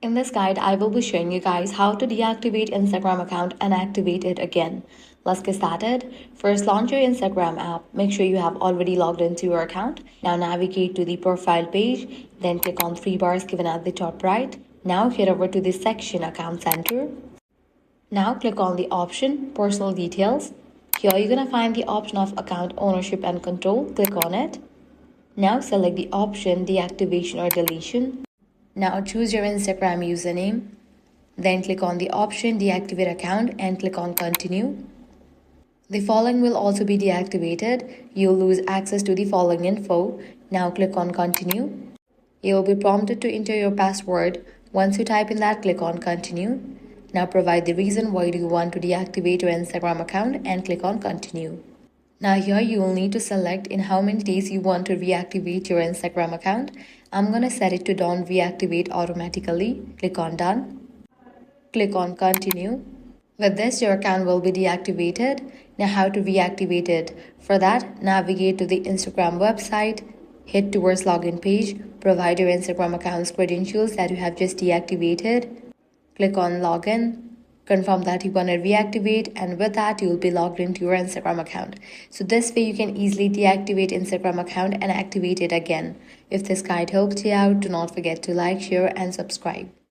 In this guide, I will be showing you guys how to deactivate Instagram account and activate it again. Let's get started. First, launch your Instagram app. Make sure you have already logged into your account. Now navigate to the profile page, then click on three bars given at the top right. Now head over to the section Account Center. Now click on the option Personal Details. Here you're gonna find the option of Account Ownership and Control. Click on it. Now select the option Deactivation or Deletion. Now choose your Instagram username. Then click on the option Deactivate Account and click on Continue. The following will also be deactivated. You'll lose access to the following info. Now click on Continue. You will be prompted to enter your password. Once you type in that, click on Continue. Now provide the reason why you want to deactivate your Instagram account and click on Continue. Now here you will need to select in how many days you want to reactivate your Instagram account. I'm going to set it to don't reactivate automatically. Click on Done. Click on Continue. With this, your account will be deactivated. Now how to reactivate it? For that, navigate to the Instagram website, head towards login page, provide your Instagram account's credentials that you have just deactivated. Click on Login. Confirm that you want to reactivate, and with that you will be logged into your Instagram account. So this way you can easily deactivate Instagram account and activate it again. If this guide helped you out, do not forget to like, share and subscribe.